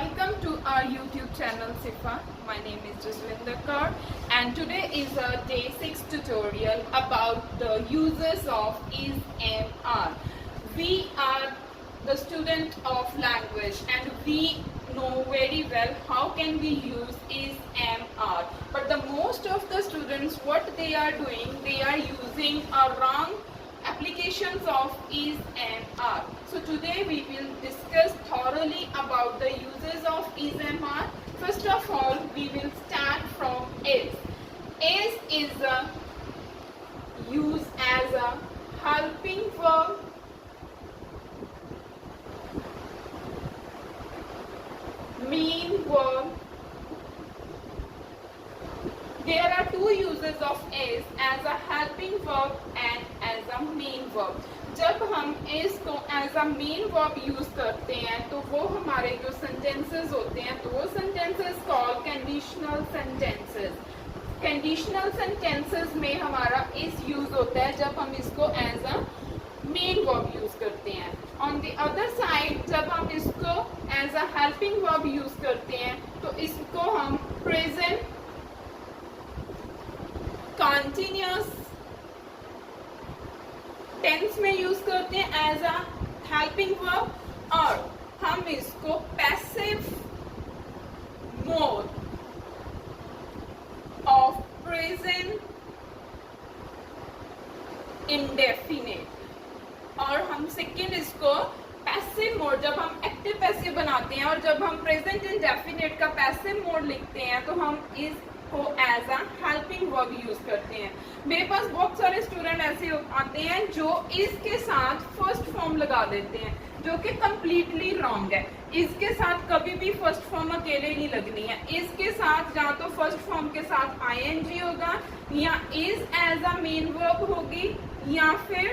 Welcome to our YouTube channel Sifa. My name is Jaswinder Kaur and today is a day 6 tutorial about the uses of is, am, are. We are the student of language and we know very well how can we use is, am, are. But the most of the students, what they are doing, they are using a wrong applications of is and are. So today we will discuss thoroughly about the uses of is and are. First of all, we will start from is. Is a used as a helping verb, main verb. There are two uses of is as a helping verb and as a main verb. जब हम is को as a main verb use करते हैं तो वो हमारे जो sentences होते हैं तो वो sentences called conditional sentences. Conditional sentences में हमारा is use होता है जब हम इसको as a main verb use करते हैं. On the other side जब हम इसको as a helping verb use करते हैं तो इसको हम present कंटिन्यूअस टेंस में यूज करते हैं एज अ हेल्पिंग वर्ब और हम इसको passive mode of present indefinite और हम सेकेंड इसको पैसिव मोड जब हम एक्टिव पैसिव बनाते हैं और जब हम प्रेजेंट इंडेफिनिट का पैसिव मोड लिखते हैं तो हम इस को as a helping verb use करते हैं. मेरे पास बहुत सारे स्टूडेंट ऐसे आते हैं जो इसके साथ फर्स्ट फॉर्म लगा देते हैं जो कि कम्प्लीटली रॉन्ग है. इसके साथ कभी भी फर्स्ट फॉर्म अकेले नहीं लगनी है. इसके साथ या तो फर्स्ट फॉर्म के साथ ing होगा या is as a main verb होगी या फिर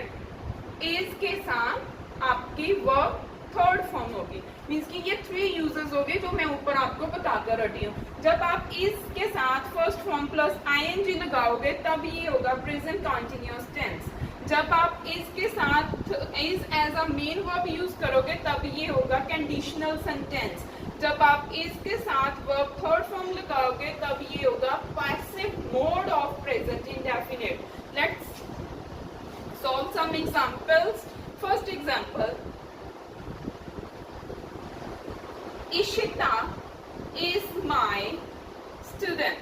इज के साथ आपकी वर्ब थर्ड फॉर्म होगी. मीन्स कि ये 3 यूजेस हो गए जो मैं ऊपर आपको बताकर हटी हूँ. जब आप इस के साथ फर्स्ट फॉर्म प्लस ing लगाओगे तब ये होगा प्रेजेंट कंटिन्यूअस टेंस. जब आप इसके साथ is as a main verb use करोगे तब ये होगा कंडीशनल सेंटेंस. जब आप इसके साथ वर्ब थर्ड फॉर्म लगाओगे तब ये होगा passive mode of present indefinite. Let's solve some examples. First example, Ishita is my student.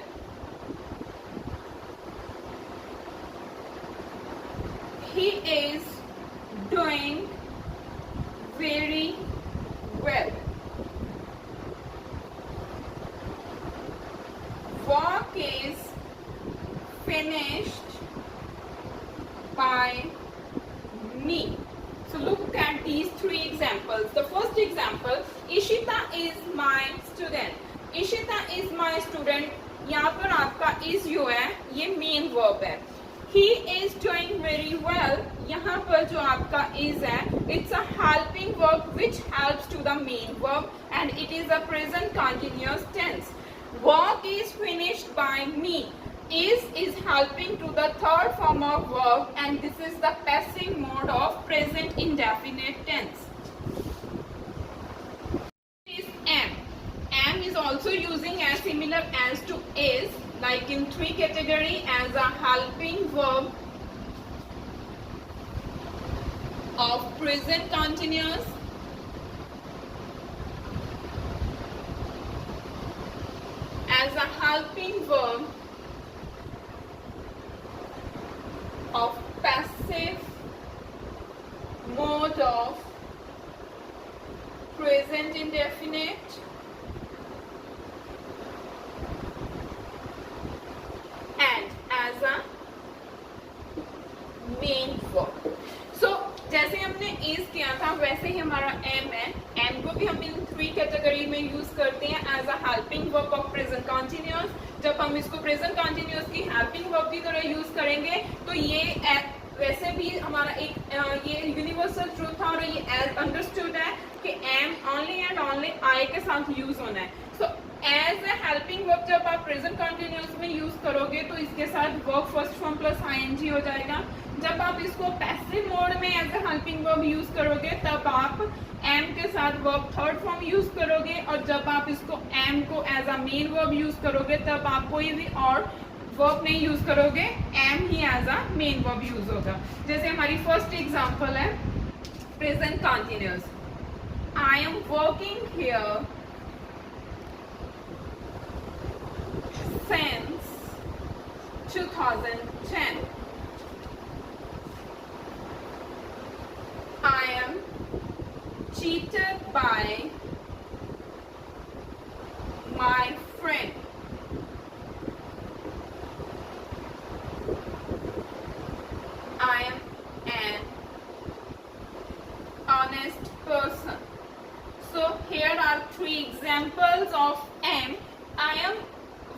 He is doing very well. Work is finished by me. So look at these 3 examples. The first example, Ishita is my student. Ishita is my student. यहाँ पर आपका is जो है ये main verb है. He is doing very well. यहाँ पर जो आपका is है, it's a helping verb which helps to the main verb and it is a present continuous tense. Work is finished by me. Is helping to the third form of verb and this is the passive mode of present indefinite tense. Is am. Am is also using as similar as to is, like in 3 category as a helping verb of present continuous, as a helping verb of passive mode of present indefinite and as a main verb. So जैसे हमने is किया था वैसे ही हमारा am है. am को भी हम इन 3 कैटेगरी में यूज करते हैं as a helping verb of present continuous. जब हम इसको प्रेजेंट कंटिन्यूअस की हेल्पिंग वर्ब की तरह यूज करेंगे तो ये वैसे भी हमारा एक ये यूनिवर्सल ट्रूथ था और ये एज अंडरस्टूड है कि am only and only I के साथ यूज होना है. So as a helping verb जब आप प्रेजेंट कंटिन्यूअस में यूज करोगे तो इसके साथ verb first form plus ing हो जाएगा. जब आप इसको पैसिव मोड में as a helping verb use करोगे तब आप एम के साथ वर्ब थर्ड फॉर्म यूज करोगे, और जब आप इसको एम को as a main verb use करोगे तब आप कोई भी और वर्ब नहीं यूज करोगे, एम ही as a main verb use होगा। जैसे हमारी फर्स्ट एग्जांपल है present continuous, I am working here since 2010. I am cheated by my friend. I am an honest person. So here are three examples of am. I am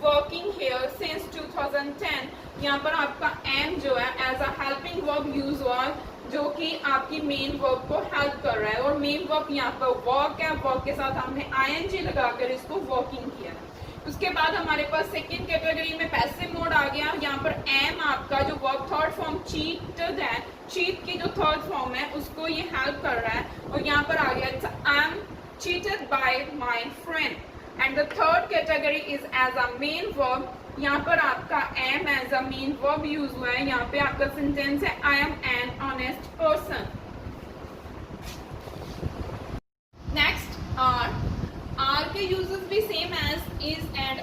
working here since 2010, यहाँ पर आपका am जो है as a helping verb use हुआ, जो कि आपकी main verb को हेल्प कर रहा है, और मेन वर्ब यहाँ पर वर्क है, वर्क के साथ हमने आईएनजी लगाकर इसको वर्किंग किया है। उसके बाद हमारे पास सेकंड कैटेगरी में पैसिव मोड आ गया। यहाँ पर एम आपका जो वर्ब थर्ड फॉर्म चीटेड है, चीट की जो थर्ड फॉर्म है उसको ये हेल्प कर रहा है, और यहाँ पर आ गया I am cheated by my friend. And the third category is as a main verb, यहाँ पर आपका am as a main verb use हुआ है। यहाँ पे आपका सेंटेंस है I am an honest person. Next are के यूजेस भी same as is and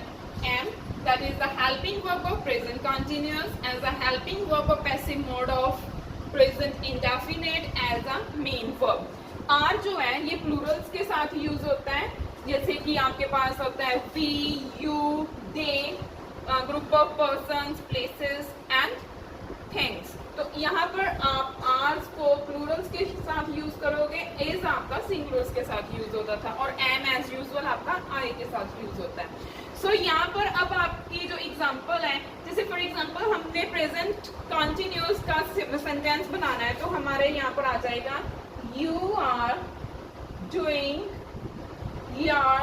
am, that is the helping verb of present continuous, as a helping verb of passive mode of present indefinite, as a main verb. Are जो है ये Plurals के साथ use होता है, जैसे कि आपके पास होता है we, you, they, group of persons, places and things. तो यहाँ पर आप आर्स को प्लूरल्स के साथ यूज करोगे, एज आपका सिंगुलर्स के साथ यूज होता था, और एम एज यूजुअल आपका आई के साथ यूज होता है। सो यहाँ पर अब आपकी जो एग्जांपल है, जैसे फॉर एग्जांपल हमने प्रेजेंट कंटिन्यूअस का सेंटेंस बनाना है, तो हमारे यहाँ पर आ जाएगा you are doing your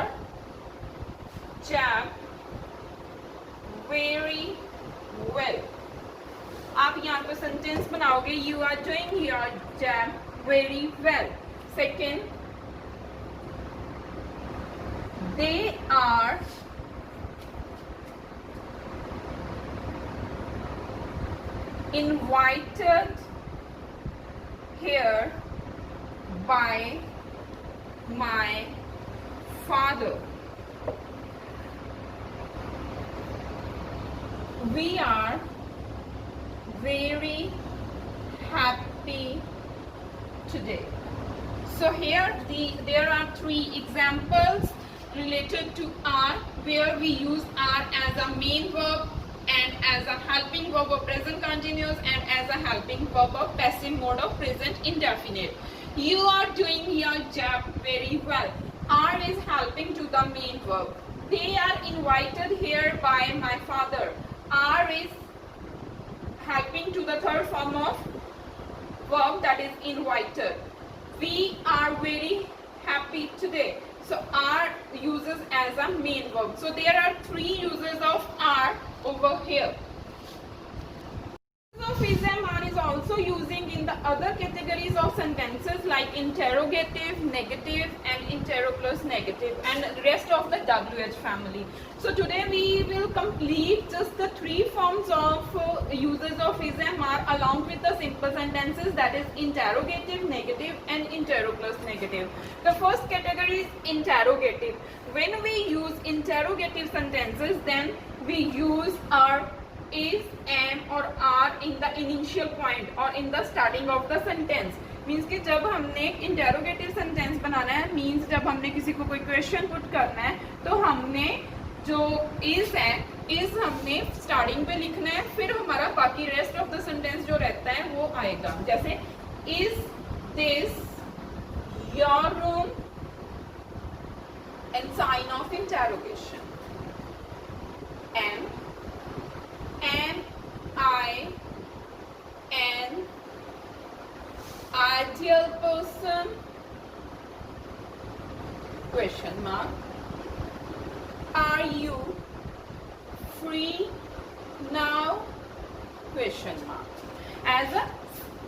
job very well। आप यहाँ पर सेंटेंस बनाओगे you are doing your job very well. Second, they are invited here by my father। We are very happy today। So here there are three examples related to are, where we use are as a main verb and as a helping verb of present continuous and as a helping verb of passive mode of present indefinite। You are doing your job very well, are is helping to the main verb। They are invited here by my father, are is helping to the third form of verb, that is invited। We are very happy today, so are uses as a main verb। So there are three uses of are over here। Of is and are is also using in the other categories of sentences like interrogative, negative and interro plus negative and rest of the WH family। So today we will complete just the three forms of uses of is and are along with the simple sentences, that is interrogative, negative and interro plus negative। The first category is interrogative। When we use interrogative sentences, then we use are, is, am or are in the initial point or in the starting of the sentence। Means कि जब हमने interrogative sentence बनाना है, means जब हमने किसी को कोई क्वेश्चन पुट करना है, तो हमने जो इज है, इज हमने स्टार्टिंग पे लिखना है, फिर हमारा बाकी रेस्ट ऑफ द सेंटेंस जो रहता है वो आएगा। जैसे is this your room and sign of interrogation. Am I an ideal person? Question mark. Are you free now? Question mark. As a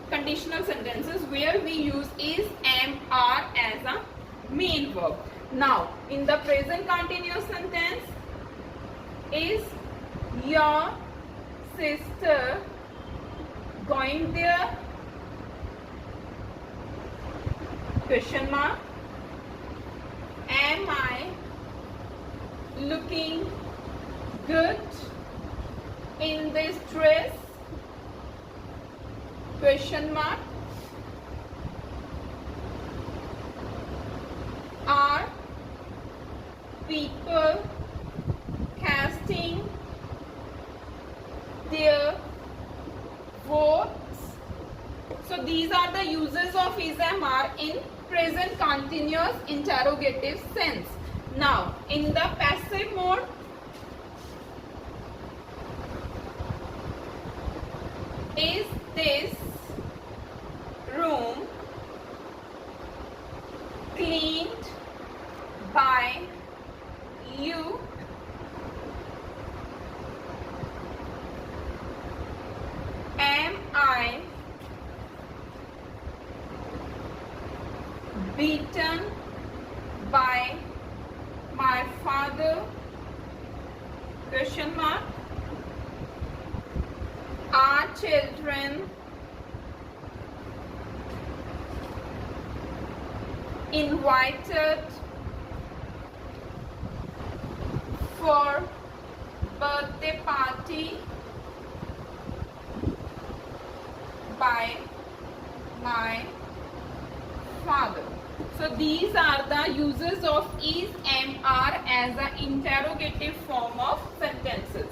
conditional sentences where we use is, am, are as a main verb. Now, in the present continuous sentence, is your sister going there? Question mark. Am I looking good in this dress? Question mark. Are people casting their votes? So these are the uses of is, am, are in present continuous interrogative sense. Now, in the passive mode, is this room cleaned by you? Am I beaten by my father? Question mark. Are children invited for birthday party by my father? So these are the uses of is, am, are as an interrogative form of sentences.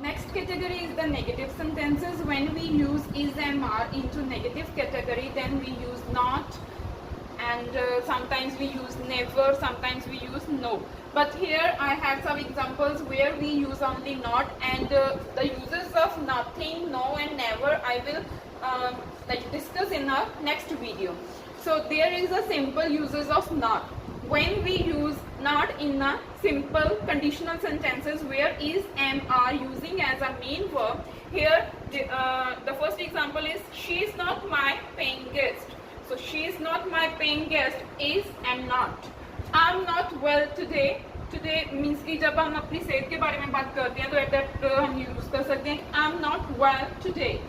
Next category is the negative sentences. When we use is, am, are into negative category, then we use not, and sometimes we use never, sometimes we use no. But here I have some examples where we use only not, and the uses of nothing, no and never I will discuss in our next video. So there is a simple uses of not. When we use not in a simple conditional sentences where is, am, are using as a main verb, here the first example is she is not my paying guest. So she is not my paying guest is, am not. I am not well today. Today means कि जब हम अपनी सेहत के बारे में बात करते हैं तो at that हम use कर सकते हैं I am not well today.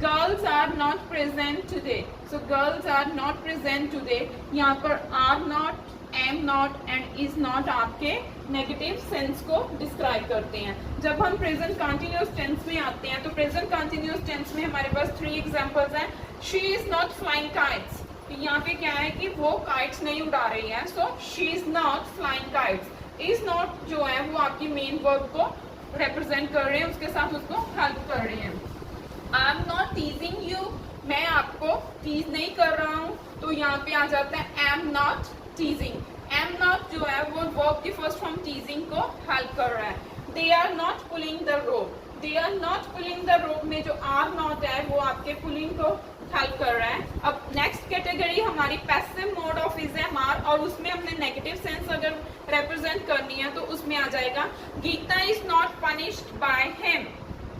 Girls are not present today. So girls are not present today. यहाँ पर are not, am not and is not आपके नेगेटिव सेंस को डिस्क्राइब करते हैं. जब हम प्रेजेंट कंटिन्यूअस टेंस में आते हैं तो प्रेजेंट कंटिन्यूअस टेंस में हमारे पास 3 एग्जांपल्स हैं. She is not flying kites. यहाँ पे क्या है कि वो काइट्स नहीं उड़ा रही है. So she is not flying kites. Is not जो है वो आपकी मेन वर्ब को रिप्रेजेंट कर रहे हैं, उसके साथ उसको हेल्प कर रहे हैं. आई एम नॉट टीजिंग यू. मैं आपको टीज नहीं कर रहा हूँ, तो यहाँ पे आ जाता है I am not टीजिंग. Am not जो है वो वर्ब की फर्स्ट फॉर्म टीजिंग को हेल्प कर रहा है. They are not pulling the rope. They are not pulling the rope में जो आर नॉट है वो आपके पुलिंग को हेल्प कर रहा है. अब नेक्स्ट कैटेगरी हमारी passive mode of is, am, are, और उसमें हमने नेगेटिव सेंस अगर रिप्रेजेंट करनी है तो उसमें आ जाएगा Geeta is not punished by him.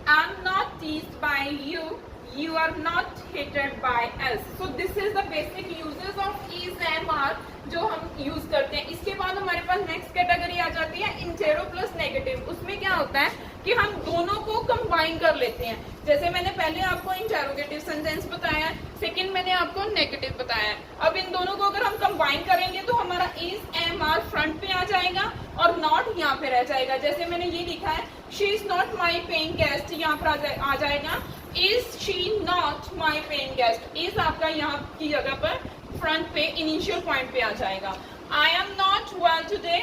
I am not teased by you. You are not hated by us. So this is the basic uses of is, am, are जो हम यूज करते हैं. इसके बाद हमारे पास नेक्स्ट कैटेगरी आ जाती है इंटेरो प्लस नेगेटिव. उसमें क्या होता है कि हम दोनों को कंबाइन कर लेते हैं. जैसे मैंने पहले आपको इंटेरोगेटिव सेंटेंस बताया, सेकंड मैंने आपको नेगेटिव बताया. अब इन दोनों को अगर हम कंबाइन करेंगे तो हमारा इज, एम, आर फ्रंट पे आ जाएगा और नॉट यहाँ पे रह जाएगा. जैसे मैंने ये लिखा है she is not my paying guest, यहाँ पर आ जाएगा is she not my paying guest. Is आपका यहाँ की जगह पर फ्रंट पे इनिशियल पॉइंट पे आ जाएगा. I am not well today.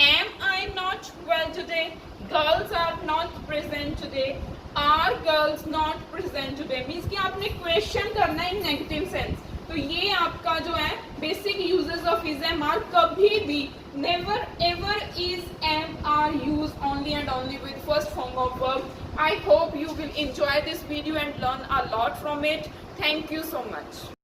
Am I not well today. Girls are not present today. Are girls not present today. Means कि आपने क्वेश्चन करना है इन नेगेटिव सेंस. तो ये आपका जो है basic uses of is, am, are. कभी भी never ever is, am, are used only and only with first form of verb. I hope you will enjoy this video and learn a lot from it. Thank you so much.